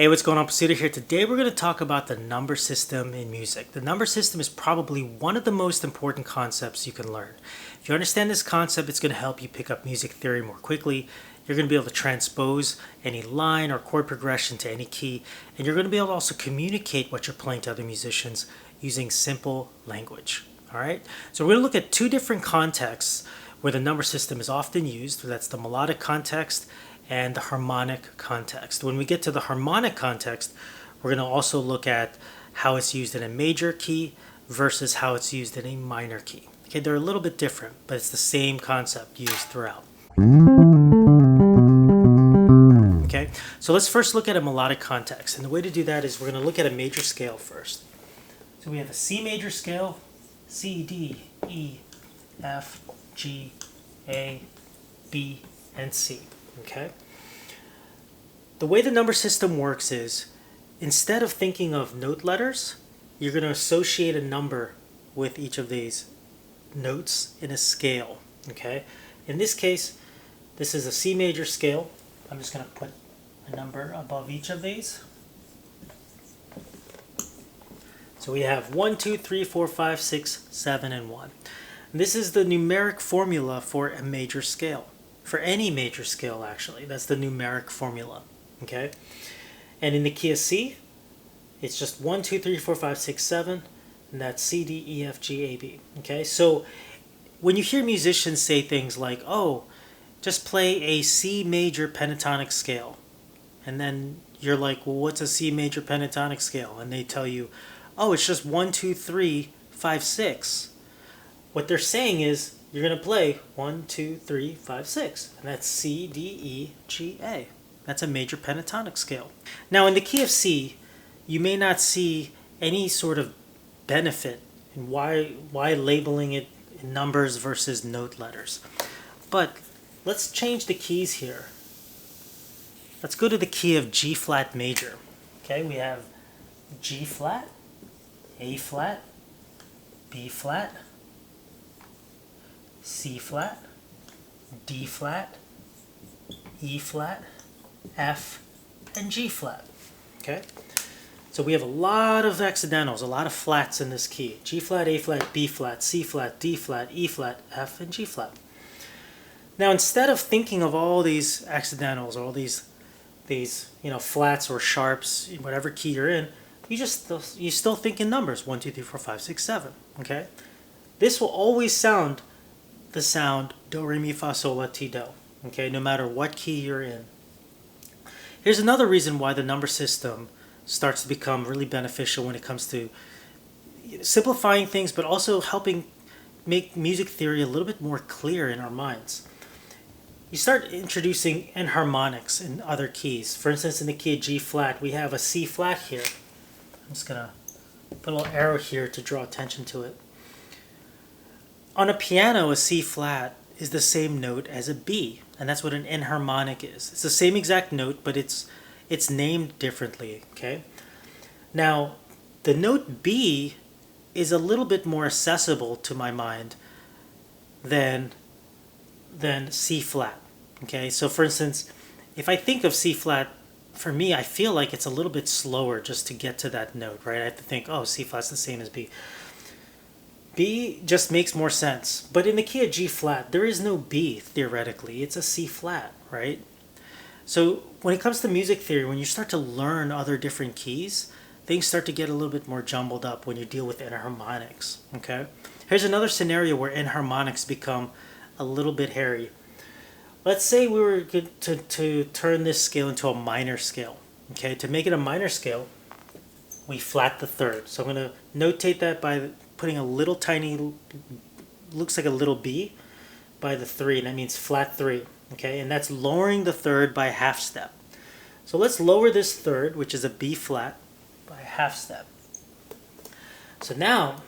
Hey, what's going on? Pursuiter here. Today we're going to talk about the number system in music. The number system is probably one of the most important concepts you can learn. If you understand this concept, it's going to help you pick up music theory more quickly. You're going to be able to transpose any line or chord progression to any key, and you're going to be able to also communicate what you're playing to other musicians using simple language. All right? So we're going to look at two different contexts where the number system is often used. That's the melodic context and the harmonic context. When we get to the harmonic context, we're going to also look at how it's used in a major key versus how it's used in a minor key. Okay, they're a little bit different, but it's the same concept used throughout. Okay, so let's first look at a melodic context. And the way to do that is we're going to look at a major scale first. So we have a C major scale, C, D, E, F, G, A, B, and C. Okay. The way the number system works is instead of thinking of note letters, you're going to associate a number with each of these notes in a scale. Okay. In this case, this is a C major scale. I'm just going to put a number above each of these. So we have 1, 2, 3, 4, 5, 6, 7, and 1. And this is the numeric formula for a major scale. For any major scale, actually. That's the numeric formula. Okay? And in the key of C, it's just 1, 2, 3, 4, 5, 6, 7. And that's C, D, E, F, G, A, B. Okay? So when you hear musicians say things like, oh, just play a C major pentatonic scale. And then you're like, well, what's a C major pentatonic scale? And they tell you, oh, it's just 1, 2, 3, 5, 6. What they're saying is, you're going to play 1, 2, 3, 5, 6. And that's C, D, E, G, A. That's a major pentatonic scale. Now, in the key of C, you may not see any sort of benefit in why labeling it in numbers versus note letters. But let's change the keys here. Let's go to the key of G flat major. Okay, we have G flat, A flat, B flat, C flat, D flat, E flat, F, and G flat. Okay? So we have a lot of accidentals, a lot of flats in this key. G flat, A flat, B flat, C flat, D flat, E flat, F, and G flat. Now instead of thinking of all these accidentals, or all these flats or sharps, whatever key you're in, you still think in numbers. 1, 2, 3, 4, 5, 6, 7. Okay? This will always sound the sound do, re, mi, fa, sol, la, ti, do. Okay, no matter what key you're in. Here's another reason why the number system starts to become really beneficial when it comes to simplifying things, but also helping make music theory a little bit more clear in our minds. You start introducing enharmonics in other keys. For instance, in the key of G flat, we have a C flat here. I'm just going to put a little arrow here to draw attention to it. On a piano, a C flat is the same note as a B, and that's what an enharmonic is. It's the same exact note, but it's named differently, okay? Now, the note B is a little bit more accessible to my mind than C flat, okay? So for instance, if I think of C flat, for me, I feel like it's a little bit slower just to get to that note, right? I have to think, oh, C flat's the same as B. B just makes more sense. But in the key of G flat, there is no B, theoretically. It's a C flat, right? So when it comes to music theory, when you start to learn other different keys, things start to get a little bit more jumbled up when you deal with enharmonics, okay? Here's another scenario where enharmonics become a little bit hairy. Let's say we were to turn this scale into a minor scale, okay? To make it a minor scale, we flat the third. So I'm going to notate that by putting a little tiny, looks like a little B by the 3, and that means flat 3, okay? And that's lowering the third by a half step. So let's lower this third, which is a B flat, by a half step. So now,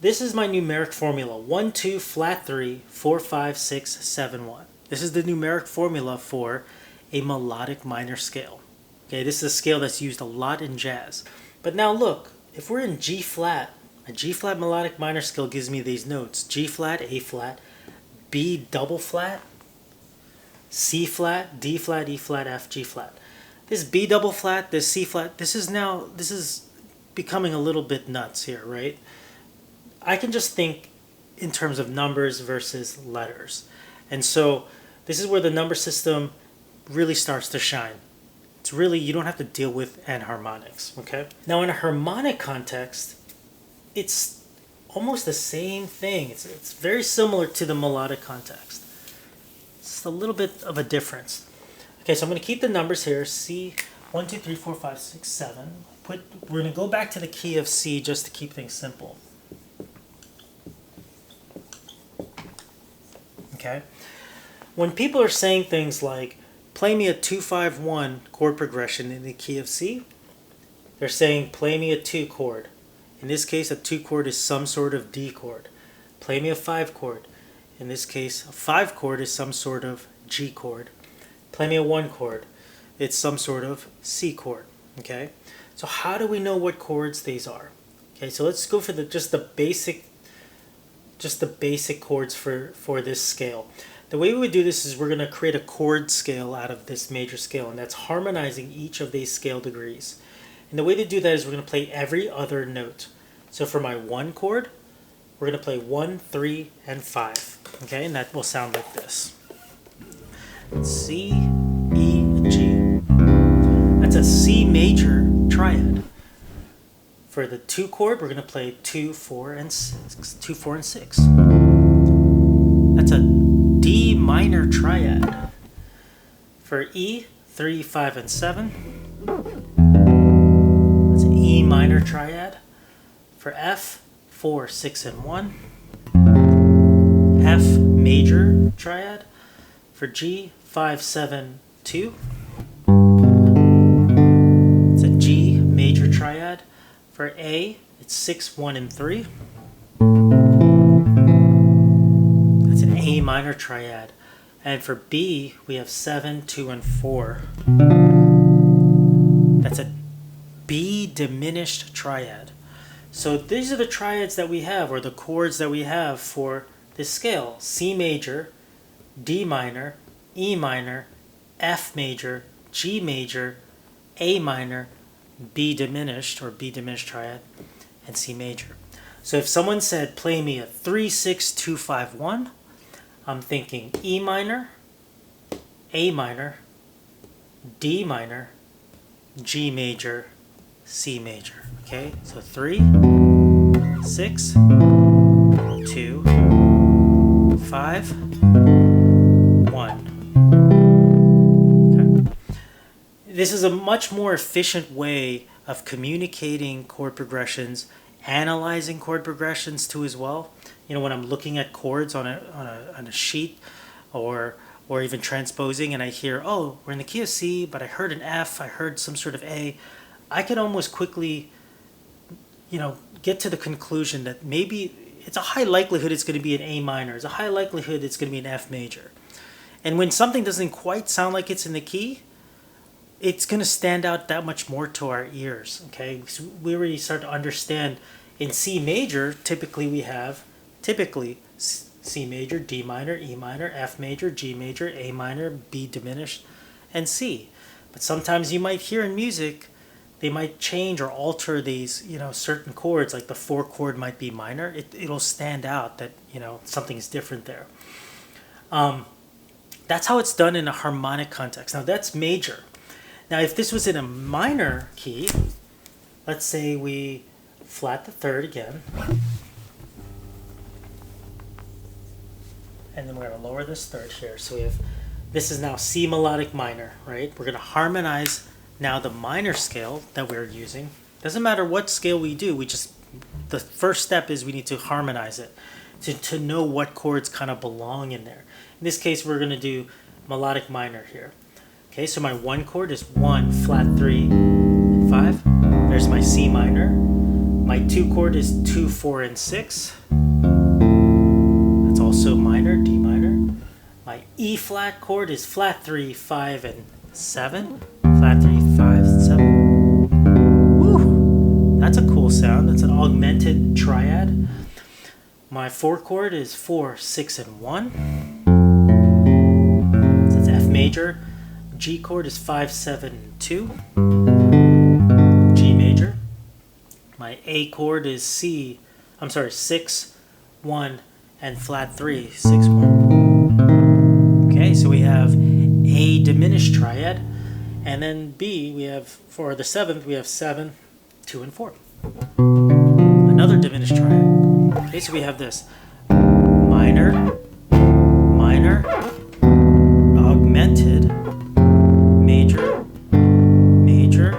this is my numeric formula. 1, 2, flat 3, 4, 5, 6, 7, 1. This is the numeric formula for a melodic minor scale. Okay, this is a scale that's used a lot in jazz. But now look, if we're in G flat, a G flat melodic minor scale gives me these notes: G flat, A flat, B double flat, C flat, D flat, E flat, F, G flat. this B double flat, this C flat, this is becoming a little bit nuts here, right? I can just think in terms of numbers versus letters. And so this is where the number system really starts to shine. It's really, you don't have to deal with enharmonics, okay? Now in a harmonic context, it's almost the same thing. It's very similar to the melodic context. It's a little bit of a difference. Okay, so I'm going to keep the numbers here. C, 1, 2, 3, 4, 5, 6, 7. We're going to go back to the key of C just to keep things simple. Okay? When people are saying things like, play me a 2-5-1 chord progression in the key of C, they're saying, play me a 2 chord. In this case, a 2 chord is some sort of D chord. Play me a 5 chord. In this case, a 5 chord is some sort of G chord. Play me a 1 chord. It's some sort of C chord. Okay? So how do we know what chords these are? Okay, so let's go for just the basic chords for this scale. The way we would do this is we're going to create a chord scale out of this major scale, and that's harmonizing each of these scale degrees. And the way to do that is we're going to play every other note. So for my 1 chord, we're going to play 1, 3, and 5. Okay, and that will sound like this. C, E, and G. That's a C major triad. For the 2 chord, we're going to play 2, 4, and 6. 2, 4, and 6. That's a D minor triad. For E, 3, 5, and 7. That's an E minor triad. For F, 4, 6, and 1. F major triad. For G, 5, 7, 2. It's a G major triad. For A, it's 6, 1, and 3. That's an A minor triad. And for B, we have 7, 2, and 4. That's a B diminished triad. So these are the triads that we have, or the chords that we have for this scale. C major, D minor, E minor, F major, G major, A minor, B diminished, or B diminished triad, and C major. So if someone said, play me a 3, 6, 2, 5, 1, I'm thinking E minor, A minor, D minor, G major, C major. Okay, so 3, 6, 2, 5, 1. Okay. This is a much more efficient way of communicating chord progressions, analyzing chord progressions too as well. You know, when I'm looking at chords on a sheet, or even transposing, and I hear, oh, we're in the key of C, but I heard an F, I heard some sort of A, I can almost quickly, you know, get to the conclusion that maybe it's a high likelihood it's going to be an A minor. It's a high likelihood it's going to be an F major. And when something doesn't quite sound like it's in the key, it's going to stand out that much more to our ears. Okay, so we already start to understand. In C major, typically we have C major, D minor, E minor, F major, G major, A minor, B diminished, and C. But sometimes you might hear in music, they might change or alter these, you know, certain chords, like the 4 chord might be minor. It'll stand out that, you know, something is different there. That's how it's done in a harmonic context. Now that's major. Now if this was in a minor key, let's say we flat the 3rd again, and then we're going to lower this 3rd here. So we have, this is now C melodic minor, right? We're going to harmonize now the minor scale that we're using. Doesn't matter what scale we do, the first step is we need to harmonize it to know what chords kind of belong in there. In this case, we're going to do melodic minor here. Okay, so my 1 chord is 1, flat 3, and 5. There's my C minor. My 2 chord is 2, 4, and 6. That's also minor, D minor. My E flat chord is flat 3, 5, and 7. Flat 3, 5, 7. Woo! That's a cool sound. That's an augmented triad. My 4 chord is 4, 6, and 1. So that's F major, G chord is 5, 7, 2, G major. My A chord is 6, 1, and flat 3, 6, 1. Okay, so we have A diminished triad, and then B, we have, for the 7th, we have 7, 2, and 4. Another diminished triad. Okay, so we have this minor, minor, augmented, major, major,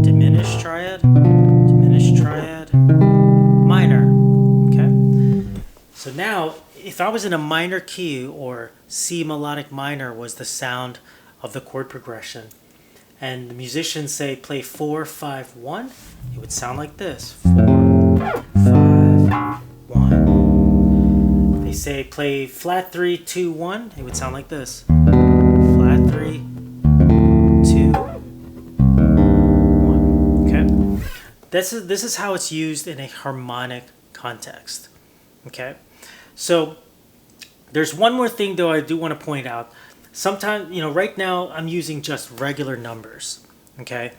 diminished triad, minor. Okay? So now, if I was in a minor key, or C melodic minor was the sound of the chord progression, and the musicians say play 4, 5, 1, it would sound like this. 4, 5, 1. They say play flat 3, 2, 1, it would sound like this. Flat 3, 2, 1. Okay? This is how it's used in a harmonic context. Okay? So there's one more thing though I do want to point out. Sometimes, right now I'm using just regular numbers, okay?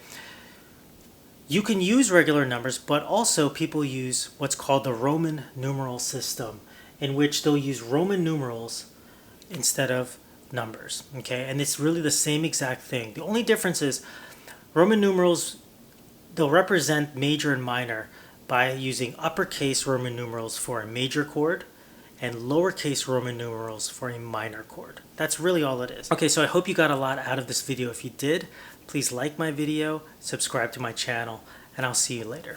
You can use regular numbers, but also people use what's called the Roman numeral system, in which they'll use Roman numerals instead of numbers, okay? And it's really the same exact thing. The only difference is Roman numerals, they'll represent major and minor by using uppercase Roman numerals for a major chord and lowercase Roman numerals for a minor chord. That's really all it is. Okay, so I hope you got a lot out of this video. If you did, please like my video, subscribe to my channel, and I'll see you later.